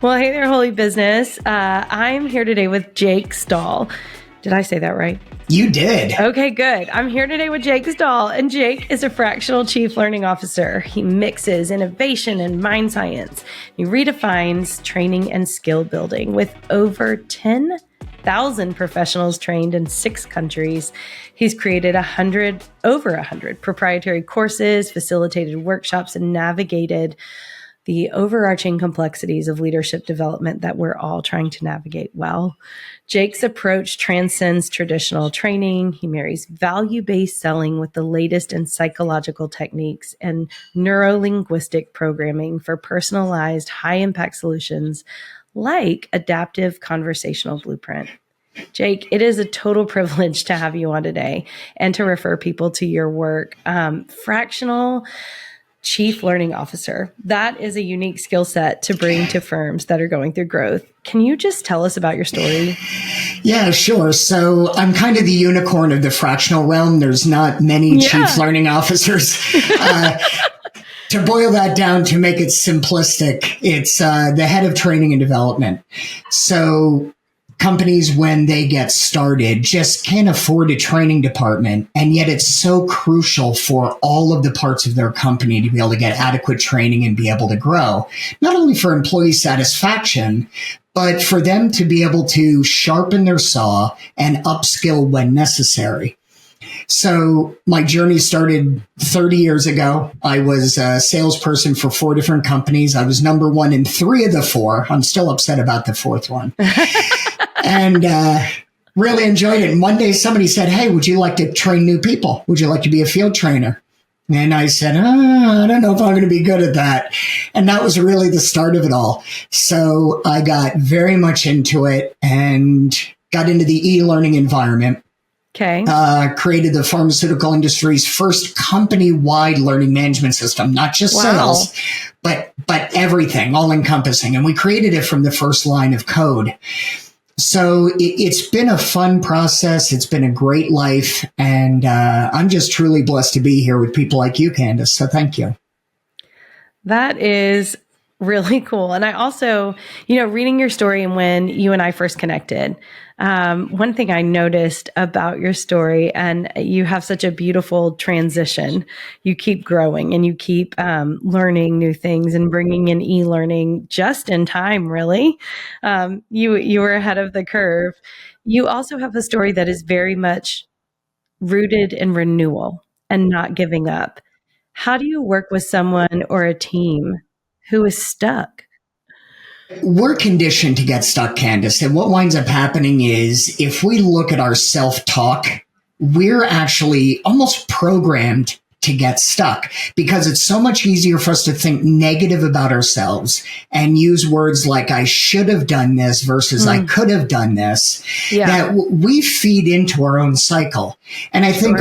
Well, hey there, Holy Business. I'm here today with Jake Stahl. Did I say that right? You did. Okay, good. I'm here today with Jake Stahl, and Jake is a fractional chief learning officer. He mixes innovation and mind science. He redefines training and skill building with over 10,000 professionals trained in 6 countries. He's created over 100 proprietary courses, facilitated workshops, and navigated the overarching complexities of leadership development that we're all trying to navigate well. Jake's approach transcends traditional training. He marries value-based selling with the latest in psychological techniques and neuro-linguistic programming for personalized, high-impact solutions like adaptive conversational blueprint. Jake, it is a total privilege to have you on today and to refer people to your work. Fractional Chief Learning Officer. That is a unique skill set to bring to firms that are going through growth. Can you just tell us about your story? Yeah, sure. So I'm kind of the unicorn of the fractional realm. There's not many chief learning officers. To boil that down, to make it simplistic, it's the head of training and development. So companies, when they get started, just can't afford a training department. And yet it's so crucial for all of the parts of their company to be able to get adequate training and be able to grow, not only for employee satisfaction, but for them to be able to sharpen their saw and upskill when necessary. So my journey started 30 years ago. I was a salesperson for 4 different companies. I was number 1 in 3 of the 4. I'm still upset about the 4th one. And really enjoyed it. And one day somebody said, hey, would you like to train new people? Would you like to be a field trainer? And I said, I don't know if I'm going to be good at that. And that was really the start of it all. So I got very much into it and got into the e-learning environment. Okay. Created the pharmaceutical industry's first company-wide learning management system, not just sales, but everything, all encompassing. And we created it from the first line of code. So it's been a fun process. It's been a great life. And I'm just truly blessed to be here with people like you, Candace. So thank you. That is really cool. And I also, reading your story and when you and I first connected, one thing I noticed about your story, and you have such a beautiful transition. You keep growing and you keep learning new things and bringing in e-learning just in time, really. You were ahead of the curve. You also have a story that is very much rooted in renewal and not giving up. How do you work with someone or a team who is stuck? We're conditioned to get stuck, Candace. And what winds up happening is if we look at our self-talk, we're actually almost programmed to get stuck because it's so much easier for us to think negative about ourselves and use words like I should have done this versus I could have done this, that we feed into our own cycle. And I think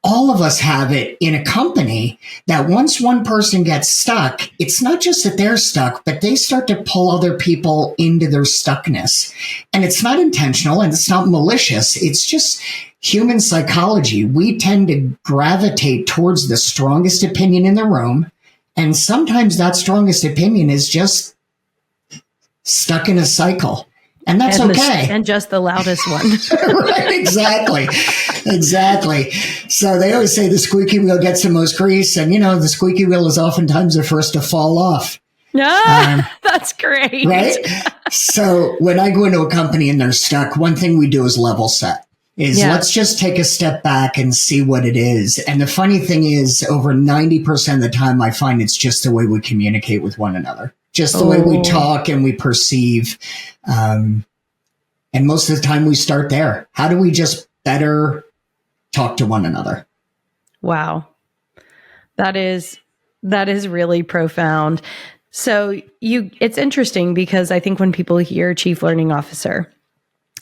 all of us have it in a company that once one person gets stuck, it's not just that they're stuck, but they start to pull other people into their stuckness. And it's not intentional and it's not malicious. It's just human psychology. We tend to gravitate towards the strongest opinion in the room. And sometimes that strongest opinion is just stuck in a cycle. And that's okay. And just the loudest one. Right, exactly. So they always say the squeaky wheel gets the most grease. And, the squeaky wheel is oftentimes the first to fall off. That's great. Right? So when I go into a company and they're stuck, one thing we do is level set. Let's just take a step back and see what it is. And the funny thing is, over 90% of the time, I find it's just the way we communicate with one another. Just the way we talk and we perceive. And most of the time we start there. How do we just better talk to one another? Wow. That is really profound. So it's interesting because I think when people hear Chief Learning Officer,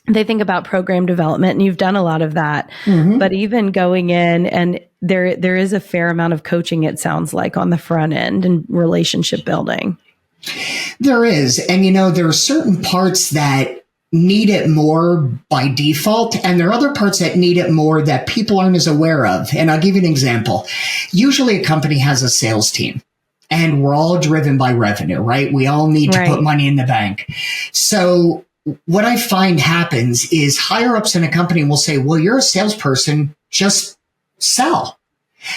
they think about program development, and you've done a lot of that. Mm-hmm. But even going in, and there is a fair amount of coaching, it sounds like, on the front end and relationship building. There is. And, there are certain parts that need it more by default, and there are other parts that need it more that people aren't as aware of. And I'll give you an example. Usually a company has a sales team. and we're all driven by revenue, right? We all need to put money in the bank. So what I find happens is higher ups in a company will say, well, you're a salesperson, just sell.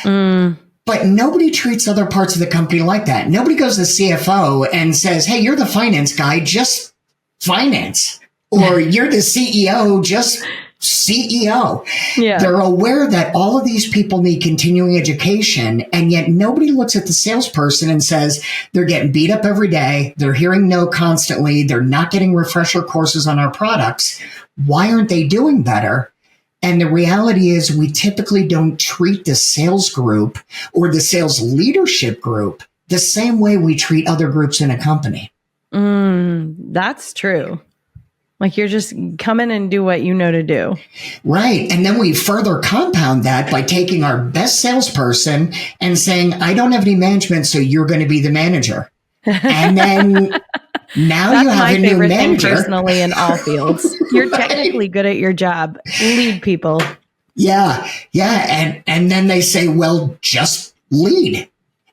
But nobody treats other parts of the company like that. Nobody goes to the CFO and says, hey, you're the finance guy, just finance. Or you're the CEO, just CEO. Yeah. They're aware that all of these people need continuing education, and yet nobody looks at the salesperson and says they're getting beat up every day, they're hearing no constantly, they're not getting refresher courses on our products. Why aren't they doing better? And the reality is we typically don't treat the sales group or the sales leadership group the same way we treat other groups in a company. That's true. Like you're just come in and do what you know to do. Right. And then we further compound that by taking our best salesperson and saying, I don't have any management, so you're going to be the manager. And then now you have a new manager. That's my favorite thing personally in all fields. You're technically good at your job. Lead people. Yeah. Yeah. And then they say, well, just lead.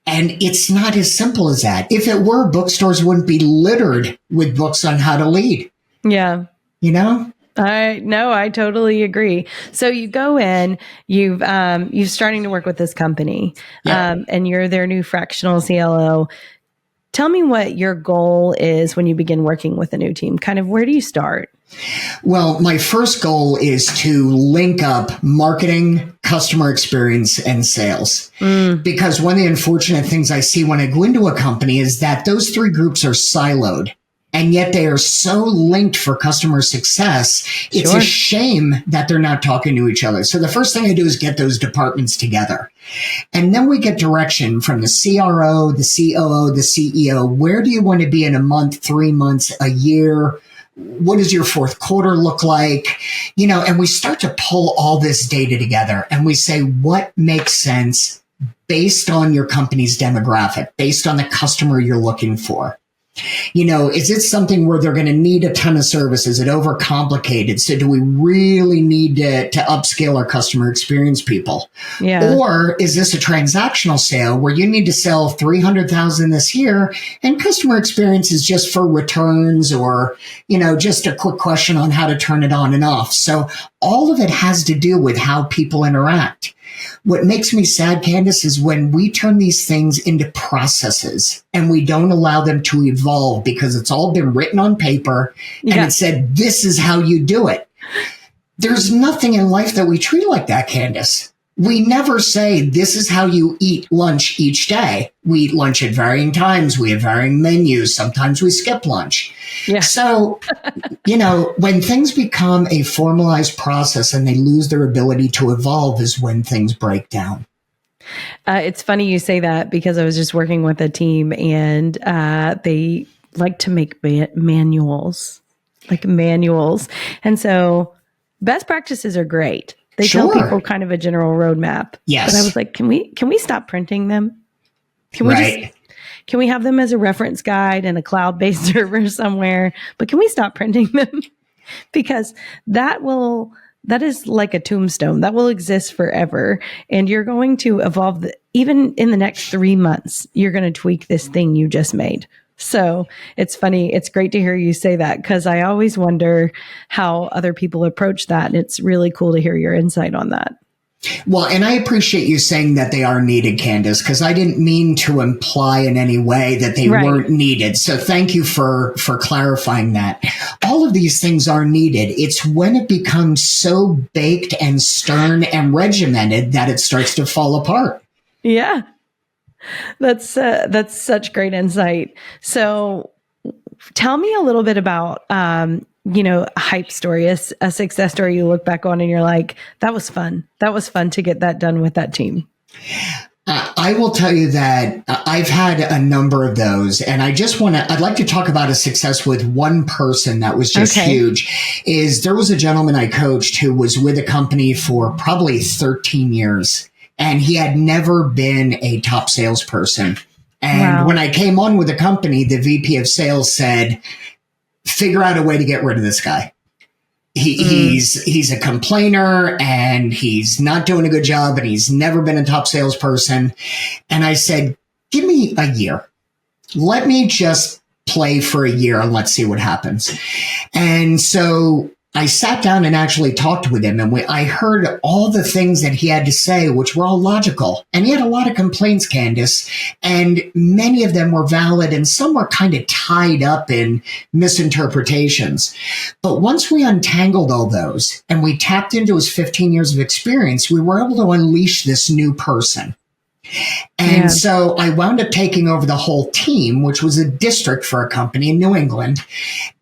And it's not as simple as that. If it were, bookstores wouldn't be littered with books on how to lead. Yeah. You know? I totally agree. So you go in, you're starting to work with this company, and you're their new fractional CLO. Tell me what your goal is when you begin working with a new team. Kind of where do you start? Well, my first goal is to link up marketing, customer experience, and sales. Because one of the unfortunate things I see when I go into a company is that those three groups are siloed. And yet they are so linked for customer success. It's a shame that they're not talking to each other. So the first thing I do is get those departments together. And then we get direction from the CRO, the COO, the CEO. Where do you want to be in a month, 3 months, a year? What does your fourth quarter look like? You know, and we start to pull all this data together and we say, what makes sense based on your company's demographic, based on the customer you're looking for? You know, is it something where they're going to need a ton of services? Is it overcomplicated? So do we really need to upscale our customer experience people? Yeah. Or is this a transactional sale where you need to sell 300,000 this year and customer experience is just for returns or, you know, just a quick question on how to turn it on and off? So all of it has to do with how people interact. What makes me sad, Candace, is when we turn these things into processes and we don't allow them to evolve because it's all been written on paper and it said, this is how you do it. There's nothing in life that we treat like that, Candace. We never say, this is how you eat lunch each day. We eat lunch at varying times. We have varying menus. Sometimes we skip lunch. Yeah. So, you know, when things become a formalized process and they lose their ability to evolve is when things break down. It's funny you say that because I was just working with a team and they like to make manuals. And so best practices are great. They tell people kind of a general roadmap. Yes. But I was like, can we stop printing them? Can we have them as a reference guide and a cloud-based server somewhere? But can we stop printing them? Because that is like a tombstone that will exist forever. And you're going to evolve even in the next 3 months, you're going to tweak this thing you just made. So it's funny. It's great to hear you say that because I always wonder how other people approach that. And it's really cool to hear your insight on that. Well, and I appreciate you saying that they are needed, Candace, because I didn't mean to imply in any way that they weren't needed. So thank you for clarifying that. All of these things are needed. It's when it becomes so baked and stern and regimented that it starts to fall apart. Yeah. That's such great insight. So tell me a little bit about, a hype story, a success story you look back on and you're like, that was fun. That was fun to get that done with that team. I will tell you that I've had a number of those, and I'd like to talk about a success with one person that was just huge. There was a gentleman I coached who was with a company for probably 13 years. And he had never been a top salesperson. And when I came on with the company, the VP of sales said, figure out a way to get rid of this guy. He's a complainer and he's not doing a good job and he's never been a top salesperson. And I said, give me a year. Let me just play for a year and let's see what happens. And so I sat down and actually talked with him, and I heard all the things that he had to say, which were all logical. And he had a lot of complaints, Candace, and many of them were valid, and some were kind of tied up in misinterpretations. But once we untangled all those and we tapped into his 15 years of experience, we were able to unleash this new person. And so I wound up taking over the whole team, which was a district for a company in New England.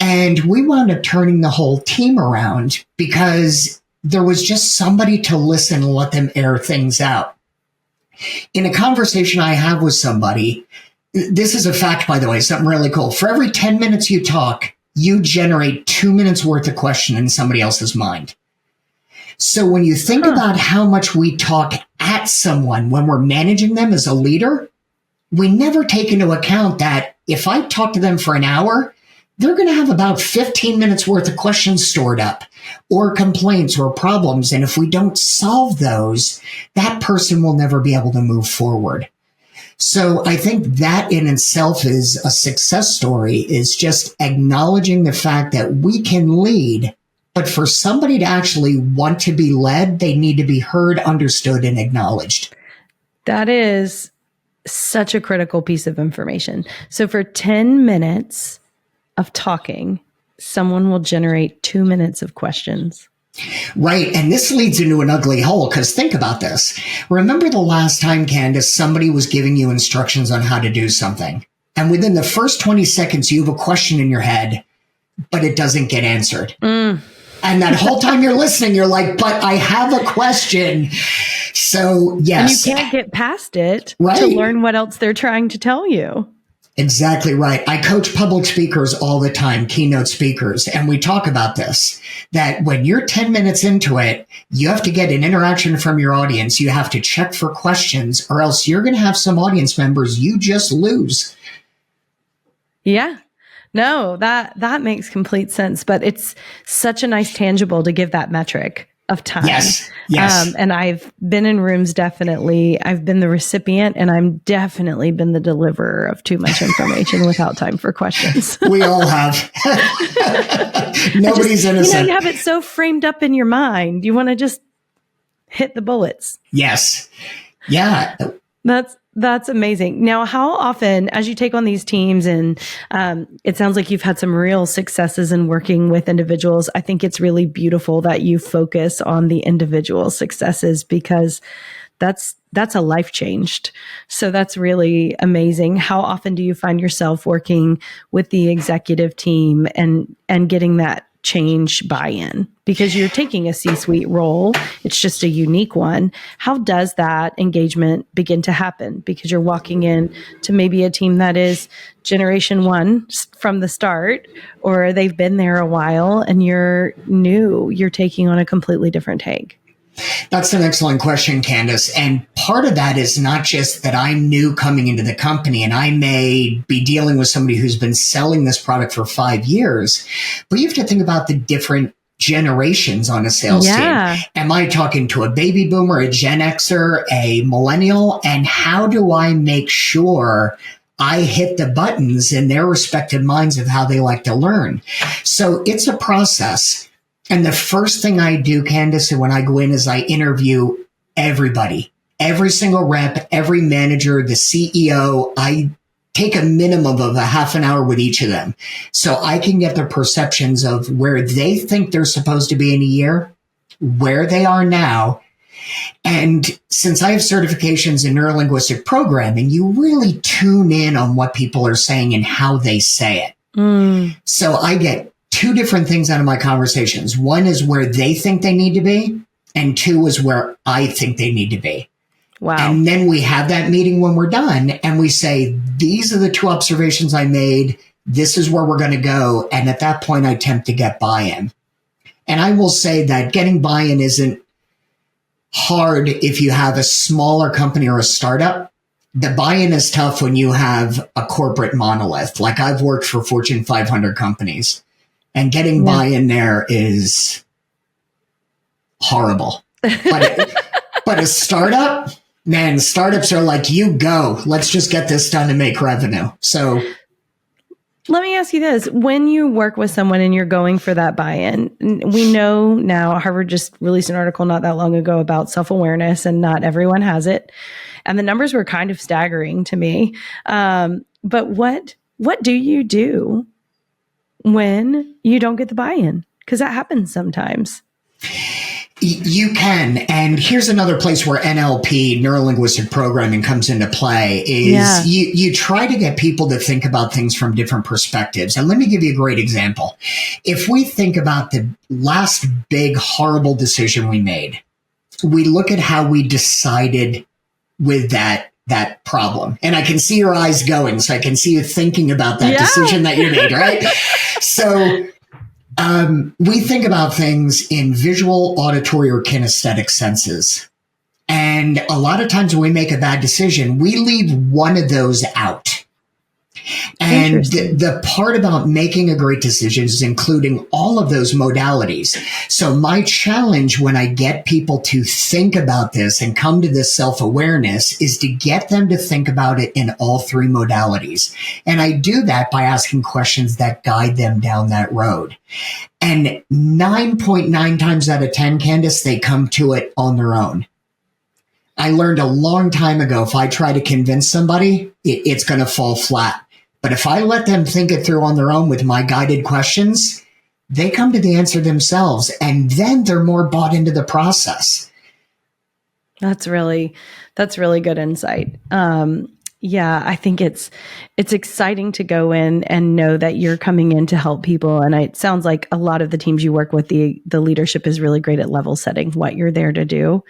And we wound up turning the whole team around because there was just somebody to listen and let them air things out. In a conversation I have with somebody, this is a fact, by the way, something really cool. For every 10 minutes you talk, you generate 2 minutes worth of question in somebody else's mind. So when you think about how much we talk at someone when we're managing them as a leader, we never take into account that if I talk to them for an hour, they're going to have about 15 minutes worth of questions stored up, or complaints or problems. And if we don't solve those, that person will never be able to move forward. So I think that in itself is a success story, is just acknowledging the fact that we can lead. But for somebody to actually want to be led, they need to be heard, understood, and acknowledged. That is such a critical piece of information. So for 10 minutes of talking, someone will generate 2 minutes of questions. Right. And this leads into an ugly hole, because think about this. Remember the last time, Candace, somebody was giving you instructions on how to do something. And within the first 20 seconds, you have a question in your head, but it doesn't get answered. And that whole time you're listening, you're like, but I have a question. So, yes. And you can't get past it to learn what else they're trying to tell you. Exactly right. I coach public speakers all the time, keynote speakers, and we talk about this, that when you're 10 minutes into it, you have to get an interaction from your audience. You have to check for questions, or else you're going to have some audience members you just lose. Yeah. No, that makes complete sense, but it's such a nice tangible to give that metric of time. Yes. And I've been in rooms, definitely. I've been the recipient, and I'm definitely been the deliverer of too much information without time for questions. We all have. Nobody's innocent. You have it so framed up in your mind. You want to just hit the bullets. Yes. Yeah. That's amazing. Now, how often, as you take on these teams, and it sounds like you've had some real successes in working with individuals, I think it's really beautiful that you focus on the individual successes, because that's a life changed. So that's really amazing. How often do you find yourself working with the executive team and getting that change buy-in? Because you're taking a C-suite role. It's just a unique one. How does that engagement begin to happen? Because you're walking in to maybe a team that is generation one from the start, or they've been there a while and you're new. You're taking on a completely different take. That's an excellent question, Candace. And part of that is not just that I'm new coming into the company and I may be dealing with somebody who's been selling this product for 5 years, but you have to think about the different generations on a sales team. Am I talking to a baby boomer, a Gen Xer, a millennial? And how do I make sure I hit the buttons in their respective minds of how they like to learn? So it's a process. And the first thing I do, Candace, when I go in is I interview everybody, every single rep, every manager, the CEO. I take a minimum of a half an hour with each of them so I can get their perceptions of where they think they're supposed to be in a year, where they are now. And since I have certifications in neurolinguistic programming, you really tune in on what people are saying and how they say it. So I get 2 different things out of my conversations. One is where they think they need to be, and 2 is where I think they need to be. Wow. And then we have that meeting when we're done and we say, these are the 2 observations I made. This is where we're going to go. And at that point, I attempt to get buy-in. And I will say that getting buy-in isn't hard if you have a smaller company or a startup. The buy-in is tough when you have a corporate monolith. Like I've worked for Fortune 500 companies, and getting buy-in there is horrible. But a startup, Man, startups are like, you go. Let's just get this done and make revenue. So let me ask you this. When you work with someone and you're going for that buy-in, we know now Harvard just released an article not that long ago about self-awareness, and not everyone has it. And the numbers were kind of staggering to me. But what do you do when you don't get the buy-in? Because that happens sometimes. You can. And here's another place where NLP, neuro-linguistic programming, comes into play is you try to get people to think about things from different perspectives. And let me give you a great example. If we think about the last big, horrible decision we made, we look at how we decided with that problem. And I can see your eyes going, so I can see you thinking about that decision that you made, right? So we think about things in visual, auditory, or kinesthetic senses. And a lot of times when we make a bad decision, we leave one of those out. And the part about making a great decision is including all of those modalities. So my challenge when I get people to think about this and come to this self-awareness is to get them to think about it in all three modalities. And I do that by asking questions that guide them down that road. And 9.9 times out of 10, Candace, they come to it on their own. I learned a long time ago, if I try to convince somebody, it's going to fall flat. But if I let them think it through on their own with my guided questions, they come to the answer themselves, and then they're more bought into the process. That's really good insight. I think it's exciting to go in and know that you're coming in to help people. And it sounds like a lot of the teams you work with, the leadership is really great at level setting what you're there to do.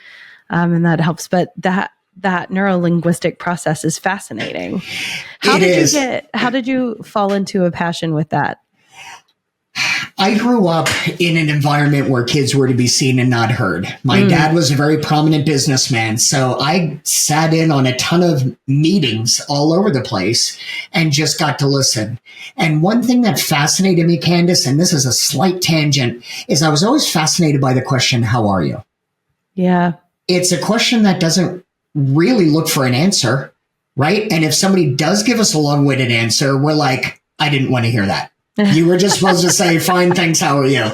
And that helps. But that neuro-linguistic process is fascinating. How did you fall into a passion with that? I grew up in an environment where kids were to be seen and not heard. My dad was a very prominent businessman, so I sat in on a ton of meetings all over the place and just got to listen. And one thing that fascinated me, Candace, and this is a slight tangent, is I was always fascinated by the question, how are you? Yeah. It's a question that doesn't really look for an answer, right? And if somebody does give us a long-winded answer, we're like, I didn't want to hear that. You were just supposed to say, fine, thanks, how are you?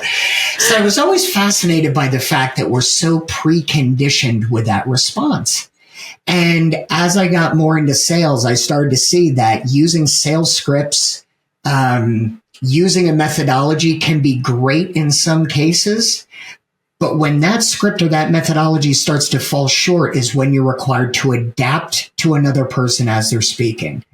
So I was always fascinated by the fact that we're so preconditioned with that response. And as I got more into sales, I started to see that using sales scripts, using a methodology can be great in some cases. But when that script or that methodology starts to fall short is when you're required to adapt to another person as they're speaking.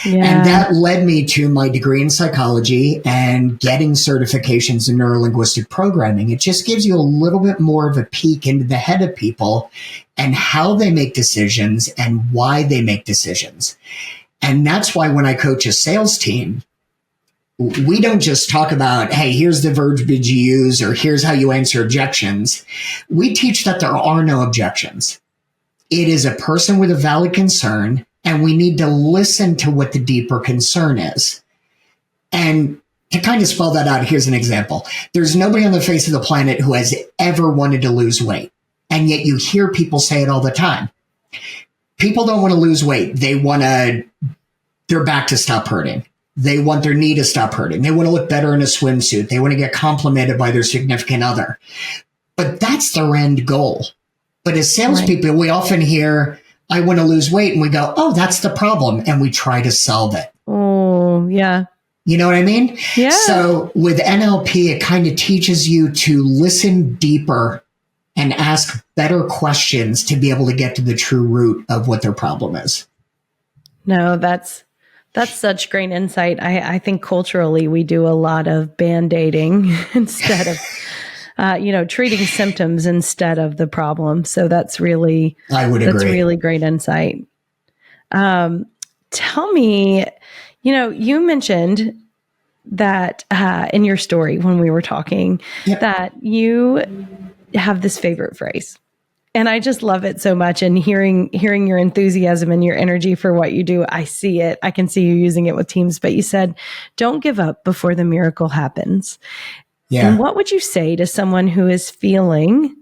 Yeah. And that led me to my degree in psychology and getting certifications in neuro-linguistic programming. It just gives you a little bit more of a peek into the head of people and how they make decisions and why they make decisions. And that's why when I coach a sales team, we don't just talk about, hey, here's the verbiage you use or here's how you answer objections. We teach that there are no objections. It is a person with a valid concern, and we need to listen to what the deeper concern is. And to kind of spell that out, here's an example. There's nobody on the face of the planet who has ever wanted to lose weight. And yet you hear people say it all the time. People don't want to lose weight. They want their back to stop hurting. They want their knee to stop hurting. They want to look better in a swimsuit. They want to get complimented by their significant other. But that's their end goal. But as salespeople, we often hear, I want to lose weight. And we go, oh, that's the problem. And we try to solve it. Oh, yeah. You know what I mean? Yeah. So with NLP, it kind of teaches you to listen deeper and ask better questions to be able to get to the true root of what their problem is. No, that's such great insight. I think culturally we do a lot of band-aiding instead of, treating symptoms instead of the problem. So that's really, that's really great insight. Tell me, you mentioned that in your story when we were talking that you have this favorite phrase. And I just love it so much. And hearing your enthusiasm and your energy for what you do, I see it. I can see you using it with teams. But you said, don't give up before the miracle happens. Yeah. And what would you say to someone who is feeling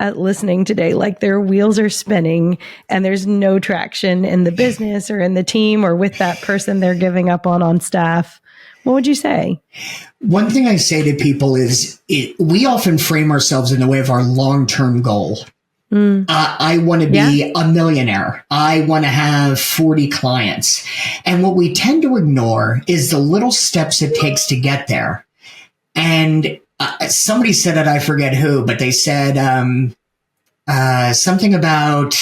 at listening today, like their wheels are spinning and there's no traction in the business or in the team or with that person they're giving up on staff, what would you say? One thing I say to people is we often frame ourselves in the way of our long-term goal. I want to be a millionaire. I want to have 40 clients. And what we tend to ignore is the little steps it takes to get there. And somebody said it, I forget who, but they said something about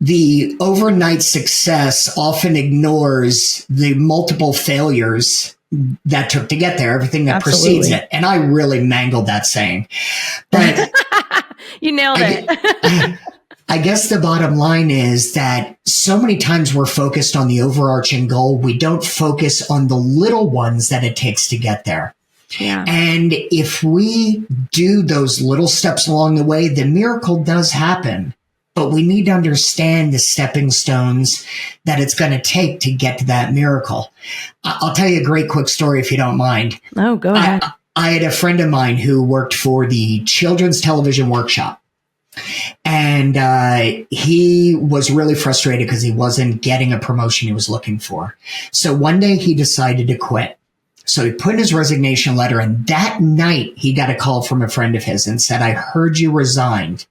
the overnight success often ignores the multiple failures that took to get there, everything that precedes it. And I really mangled that saying. But you nailed it. I guess the bottom line is that so many times we're focused on the overarching goal. We don't focus on the little ones that it takes to get there. Yeah. And if we do those little steps along the way, the miracle does happen. But we need to understand the stepping stones that it's going to take to get to that miracle. I'll tell you a great quick story if you don't mind. Oh, go ahead. I had a friend of mine who worked for the Children's Television Workshop. And he was really frustrated because he wasn't getting a promotion he was looking for. So one day he decided to quit. So he put in his resignation letter, and that night he got a call from a friend of his and said, "I heard you resigned.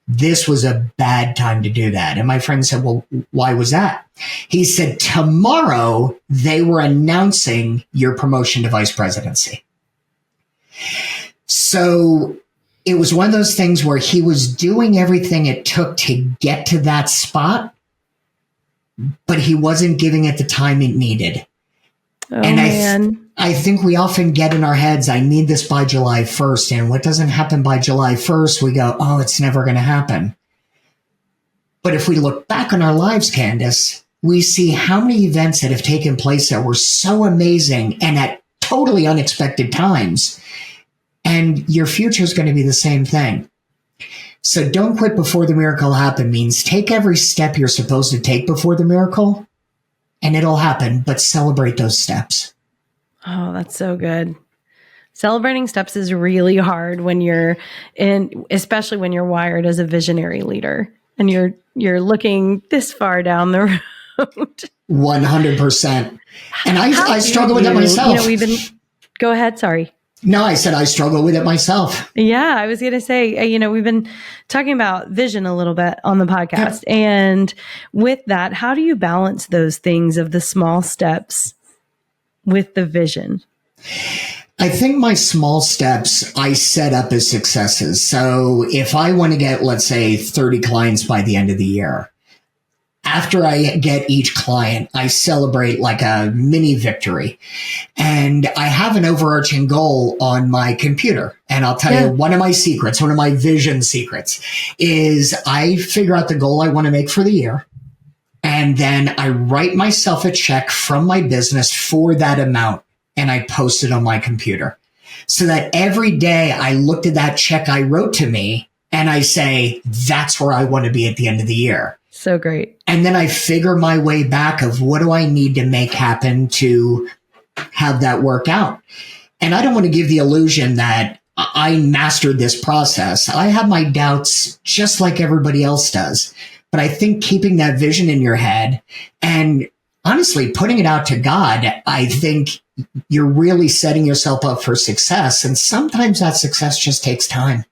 This was a bad time to do that." And my friend said, "Well, why was that?" He said, "Tomorrow they were announcing your promotion to vice presidency." So it was one of those things where he was doing everything it took to get to that spot, but he wasn't giving it the time it needed. Oh, and man. I think we often get in our heads, I need this by July 1st. And what doesn't happen by July 1st, we go, oh, it's never going to happen. But if we look back on our lives, Candace, we see how many events that have taken place that were so amazing and at totally unexpected times. And your future is going to be the same thing. So don't quit before the miracle happens means take every step you're supposed to take before the miracle, and it'll happen, but celebrate those steps. Oh, that's so good. Celebrating steps is really hard when you're in, especially when you're wired as a visionary leader and you're looking this far down the road. 100%. And I struggle with it myself. Go ahead. Sorry. No, I said I struggle with it myself. Yeah, I was going to say, we've been talking about vision a little bit on the podcast. Yeah. And with that, how do you balance those things of the small steps with the vision? I think my small steps I set up as successes. So if I want to get, let's say, 30 clients by the end of the year, after I get each client, I celebrate like a mini victory. And I have an overarching goal on my computer. And I'll tell you, one of my secrets, one of my vision secrets is I figure out the goal I want to make for the year. And then I write myself a check from my business for that amount. And I post it on my computer so that every day I look at that check I wrote to me and I say, that's where I want to be at the end of the year. So great. And then I figure my way back of what do I need to make happen to have that work out. And I don't want to give the illusion that I mastered this process. I have my doubts just like everybody else does. But I think keeping that vision in your head and honestly putting it out to God, I think you're really setting yourself up for success. And sometimes that success just takes time.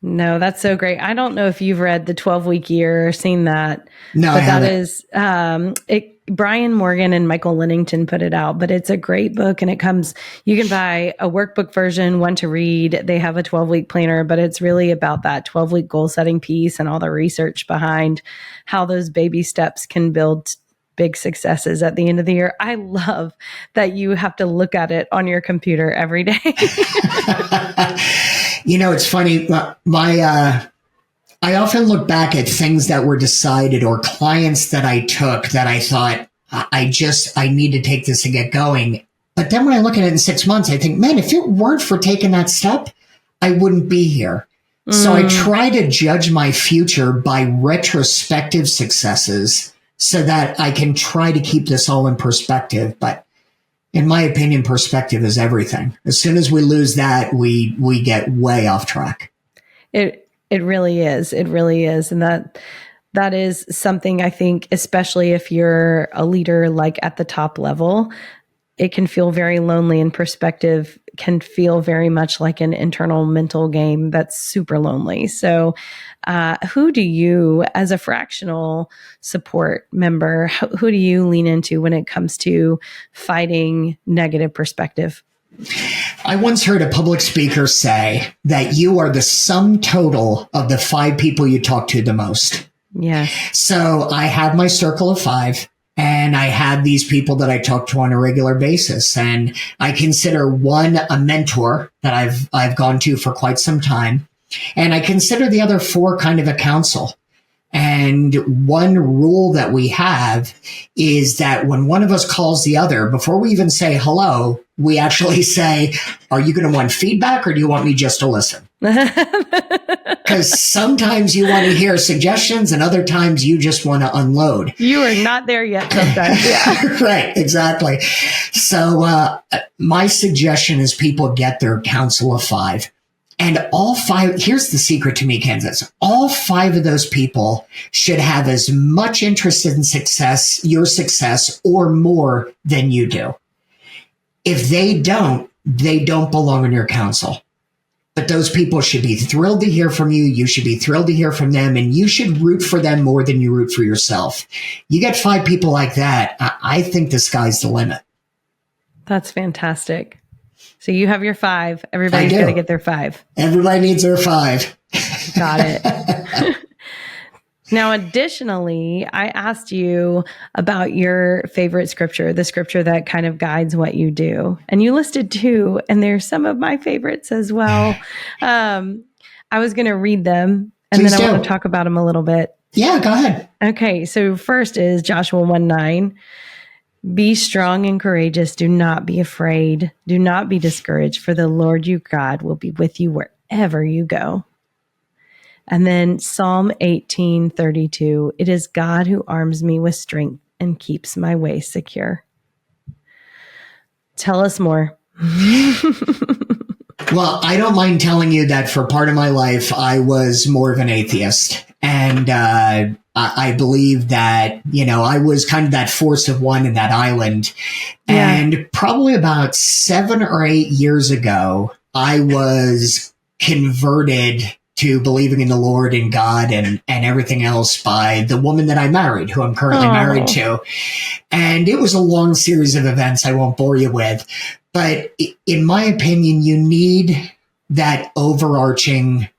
No, that's so great. I don't know if you've read The 12-Week Year or seen that. No, but I haven't. That is, Brian Morgan and Michael Lennington put it out, but it's a great book and you can buy a workbook version, one to read. They have a 12-week planner, but it's really about that 12-week goal setting piece and all the research behind how those baby steps can build big successes at the end of the year. I love that you have to look at it on your computer every day. It's funny. I often look back at things that were decided or clients that I took that I thought I need to take this and get going. But then when I look at it in 6 months, I think, man, if it weren't for taking that step, I wouldn't be here. So I try to judge my future by retrospective successes so that I can try to keep this all in perspective. But in my opinion, perspective is everything. As soon as we lose that, we get way off track. It really is. It really is. And that is something I think, especially if you're a leader like at the top level, it can feel very lonely, and perspective can feel very much like an internal mental game that's super lonely. So who do you, as a fractional support member, who do you lean into when it comes to fighting negative perspective? I once heard a public speaker say that you are the sum total of the 5 people you talk to the most. Yeah. So I have my circle of 5. And I have these people that I talk to on a regular basis. And I consider one a mentor that I've gone to for quite some time. And I consider the other 4 kind of a counsel. And one rule that we have is that when one of us calls the other, before we even say hello, we actually say, are you going to want feedback or do you want me just to listen? Because sometimes you want to hear suggestions and other times you just want to unload. You are not there yet sometimes. Yeah. Right, exactly. So my suggestion is people get their council of 5. And all 5, here's the secret to me, Kansas. All 5 of those people should have as much interest in success, your success, or more than you do. If they don't belong in your council. But those people should be thrilled to hear from you. You should be thrilled to hear from them. And you should root for them more than you root for yourself. You get 5 people like that, I think the sky's the limit. That's fantastic. So you have your 5. Everybody's got to get their 5. Everybody needs their 5. Got it. Now, additionally, I asked you about your favorite scripture, the scripture that kind of guides what you do. And you listed 2, and there's some of my favorites as well. I was going to read them, and Please then I do. want to talk about them a little bit. Yeah, go ahead. Okay, so first is Joshua 1:9. Be strong and courageous. Do not be afraid. Do not be discouraged, for the Lord your God will be with you wherever you go. And then Psalm 18:32. It is God who arms me with strength and keeps my way secure. Tell us more. Well, I don't mind telling you that for part of my life, I was more of an atheist. And I believe that, I was kind of that force of one in that island. Yeah. And probably about 7 or 8 years ago, I was converted to believing in the Lord and God and everything else by the woman that I married, who I'm currently married to. And it was a long series of events I won't bore you with. But in my opinion, you need that overarching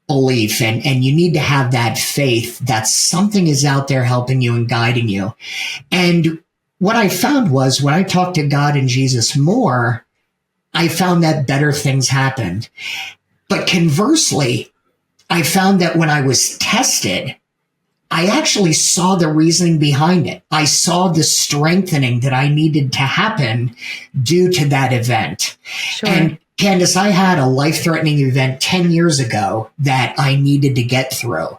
belief and you need to have that faith that something is out there helping you and guiding you. And what I found was when I talked to God and Jesus more, I found that better things happened. But conversely, I found that when I was tested, I actually saw the reasoning behind it. I saw the strengthening that I needed to happen due to that event. Sure. And Candace, I had a life-threatening event 10 years ago that I needed to get through.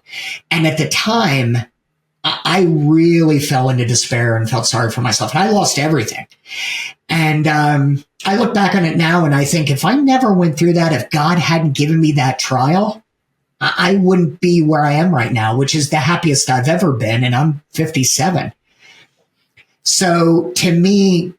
And at the time, I really fell into despair and felt sorry for myself. And I lost everything. And I look back on it now and I think if I never went through that, if God hadn't given me that trial, I wouldn't be where I am right now, which is the happiest I've ever been. And I'm 57. So to me,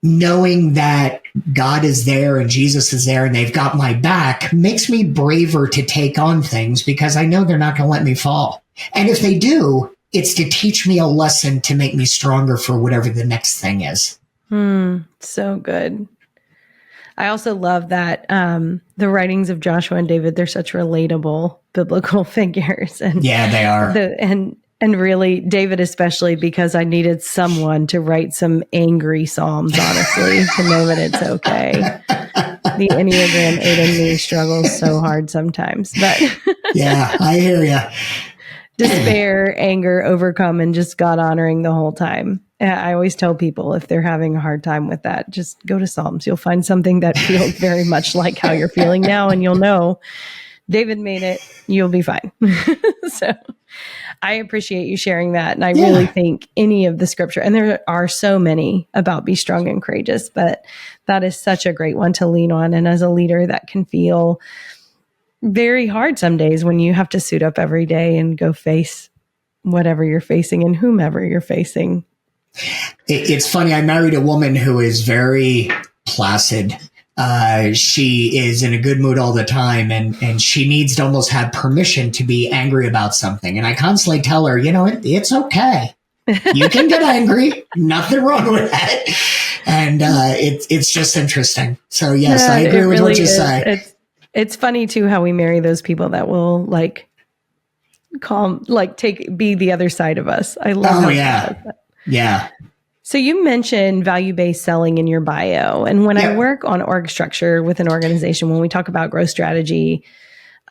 knowing that God is there and Jesus is there and they've got my back makes me braver to take on things because I know they're not going to let me fall. And if they do, it's to teach me a lesson to make me stronger for whatever the next thing is. So good. I also love that the writings of Joshua and David, they're such relatable biblical figures. And yeah, they are. And really, David especially, because I needed someone to write some angry psalms, honestly, to know that it's okay. The Enneagram 8 in me struggles so hard sometimes. But yeah, I hear you. Despair, anger, overcome, and just God honoring the whole time. I always tell people if they're having a hard time with that, just go to Psalms. You'll find something that feels very much like how you're feeling now, and you'll know David made it. You'll be fine. So I appreciate you sharing that. And I really think any of the scripture, and there are so many about be strong and courageous, but that is such a great one to lean on. And as a leader, that can feel very hard some days when you have to suit up every day and go face whatever you're facing and whomever you're facing. It's funny. I married a woman who is very placid. She is in a good mood all the time, and she needs to almost have permission to be angry about something. And I constantly tell her, it's okay. You can get angry. Nothing wrong with that. And it's just interesing. So yes, I agree with what you say. It's funny too how we marry those people that will be the other side of us. I love. Oh yeah, yeah. So you mentioned value-based selling in your bio. And when I work on org structure with an organization, when we talk about growth strategy,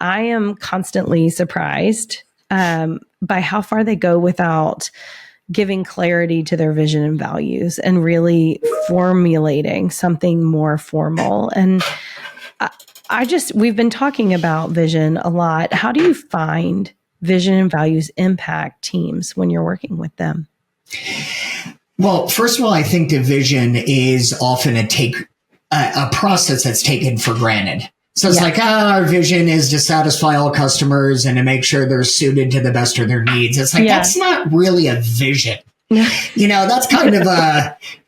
I am constantly surprised by how far they go without giving clarity to their vision and values and really formulating something more formal. And we've been talking about vision a lot. How do you find vision and values impact teams when you're working with them? Well, first of all, I think the vision is often a process that's taken for granted. So it's our vision is to satisfy all customers and to make sure they're suited to the best of their needs. It's that's not really a vision. That's kind of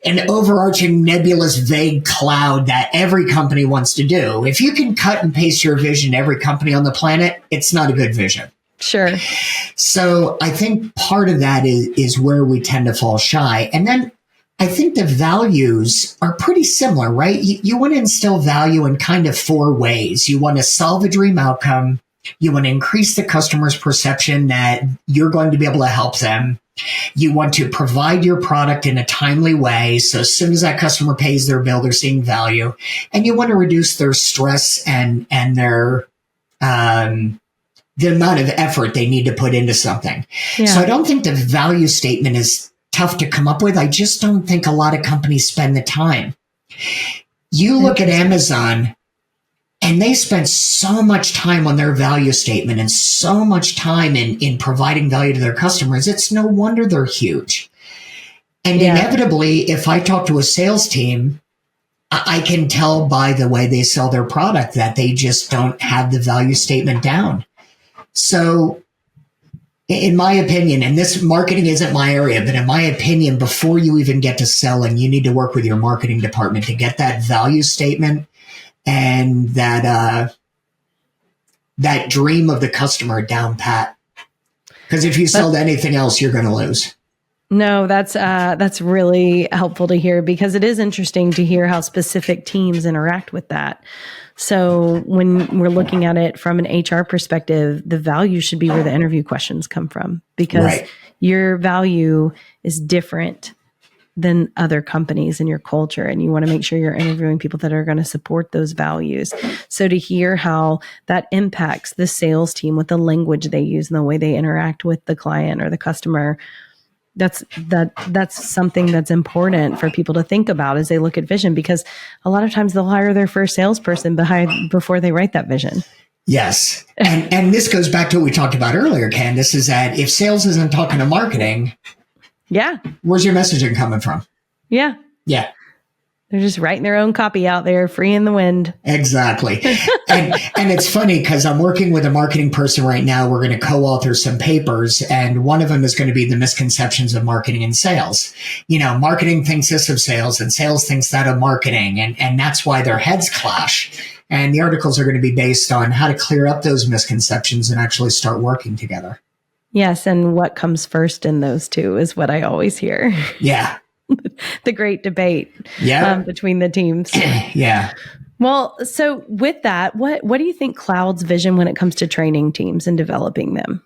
an overarching nebulous vague cloud that every company wants to do. If you can cut and paste your vision to every company on the planet, it's not a good vision. Sure. So I think part of that is where we tend to fall shy. And then I think the values are pretty similar, right? You want to instill value in kind of four ways. You want to solve a dream outcome. You want to increase the customer's perception that you're going to be able to help them. You want to provide your product in a timely way. So as soon as that customer pays their bill, they're seeing value. And you want to reduce their stress and their the amount of effort they need to put into something. Yeah. So I don't think the value statement is tough to come up with. I just don't think a lot of companies spend the time. You look at Amazon, and they spend so much time on their value statement and so much time in providing value to their customers. It's no wonder they're huge. And inevitably, if I talk to a sales team, I can tell by the way they sell their product that they just don't have the value statement down. So in my opinion, and this marketing isn't my area, but in my opinion, before you even get to selling, you need to work with your marketing department to get that value statement and that dream of the customer down pat. Because if you sell to anything else, you're going to lose. No, that's really helpful to hear, because it is interesting to hear how specific teams interact with that. So when we're looking at it from an HR perspective, the value should be where the interview questions come from, because your value is different than other companies in your culture. And you want to make sure you're interviewing people that are going to support those values. So to hear how that impacts the sales team with the language they use and the way they interact with the client or the customer, that's something that's important for people to think about as they look at vision, because a lot of times they'll hire their first salesperson before they write that vision. Yes. And this goes back to what we talked about earlier, Candace, is that if sales isn't talking to marketing, where's your messaging coming from? Yeah. They're just writing their own copy out there, free in the wind. Exactly. And it's funny because I'm working with a marketing person right now. We're going to co-author some papers, and one of them is going to be the misconceptions of marketing and sales. Marketing thinks this of sales and sales thinks that of marketing. And that's why their heads clash. And the articles are going to be based on how to clear up those misconceptions and actually start working together. Yes. And what comes first in those two is what I always hear. Yeah. The great debate between the teams. Yeah. Well, so with that, what do you think Cloud's vision when it comes to training teams and developing them?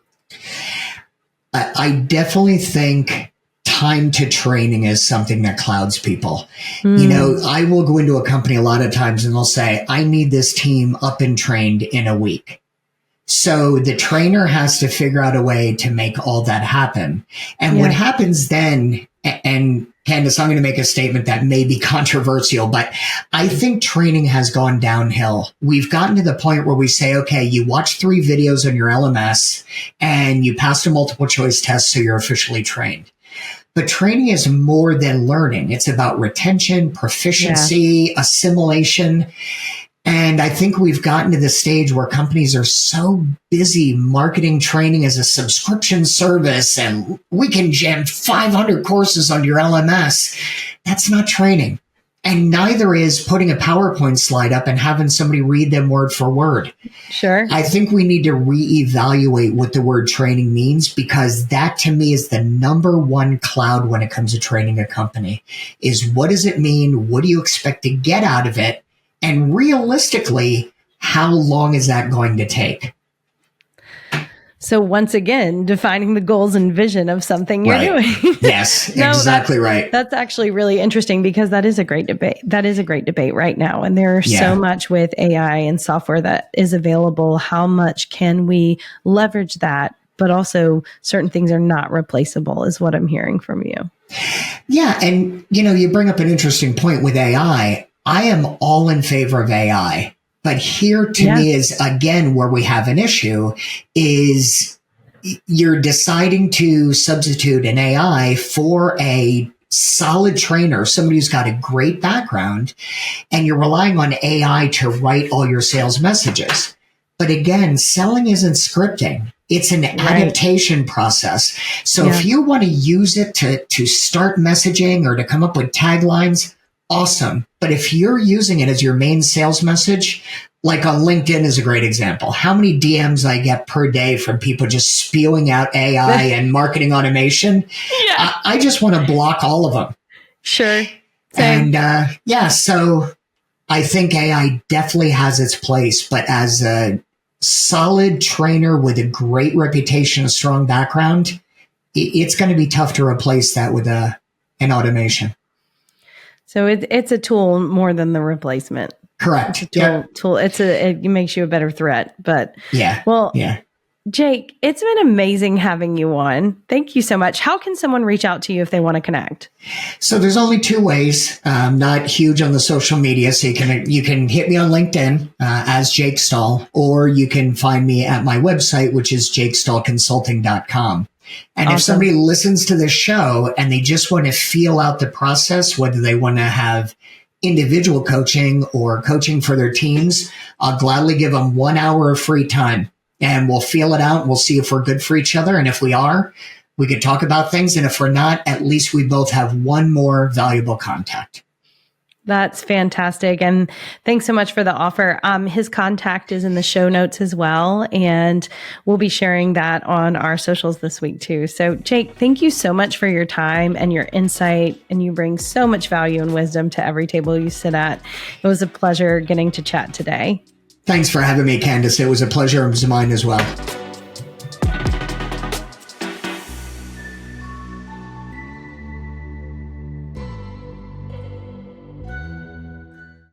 I definitely think time to training is something that clouds people. I will go into a company a lot of times and they'll say, I need this team up and trained in a week. So the trainer has to figure out a way to make all that happen. And what happens then, and Candace, I'm going to make a statement that may be controversial, but I think training has gone downhill. We've gotten to the point where we say, okay, you watch 3 videos on your LMS and you passed a multiple choice test, so you're officially trained. But training is more than learning. It's about retention, proficiency, assimilation. And I think we've gotten to the stage where companies are so busy marketing training as a subscription service, and we can jam 500 courses on your LMS. That's not training. And neither is putting a PowerPoint slide up and having somebody read them word for word. Sure. I think we need to reevaluate what the word training means, because that to me is the number one cloud when it comes to training a company. Is what does it mean? What do you expect to get out of it? And realistically, how long is that going to take? So once again, defining the goals and vision of something you're doing. Yes, No, exactly right. That's actually really interesting, because that is a great debate. That is a great debate right now. And there's so much with AI and software that is available. How much can we leverage that? But also certain things are not replaceable is what I'm hearing from you. Yeah. And, you bring up an interesting point with AI. I am all in favor of AI. But here to me is, again, where we have an issue is you're deciding to substitute an AI for a solid trainer, somebody who's got a great background, and you're relying on AI to write all your sales messages. But again, selling isn't scripting. It's an adaptation process. So if you want to use it to start messaging or to come up with taglines, awesome. But if you're using it as your main sales message, like on LinkedIn is a great example. How many DMs I get per day from people just spewing out AI and marketing automation? I just want to block all of them. Sure. Same. And so I think AI definitely has its place, but as a solid trainer with a great reputation, a strong background, it's going to be tough to replace that with an automation. So it's a tool more than the replacement. Correct. It's a tool. It makes you a better threat. But Jake, it's been amazing having you on. Thank you so much. How can someone reach out to you if they want to connect? So there's only 2 ways. I'm not huge on the social media, so you can hit me on LinkedIn as Jake Stahl, or you can find me at my website, which is jakestahlconsulting.com. And if somebody listens to this show and they just want to feel out the process, whether they want to have individual coaching or coaching for their teams, I'll gladly give them 1 hour of free time, and we'll feel it out. We'll see if we're good for each other. And if we are, we could talk about things. And if we're not, at least we both have one more valuable contact. That's fantastic. And thanks so much for the offer. His contact is in the show notes as well. And we'll be sharing that on our socials this week too. So Jake, thank you so much for your time and your insight. And you bring so much value and wisdom to every table you sit at. It was a pleasure getting to chat today. Thanks for having me, Candace. It was a pleasure. It was mine as well.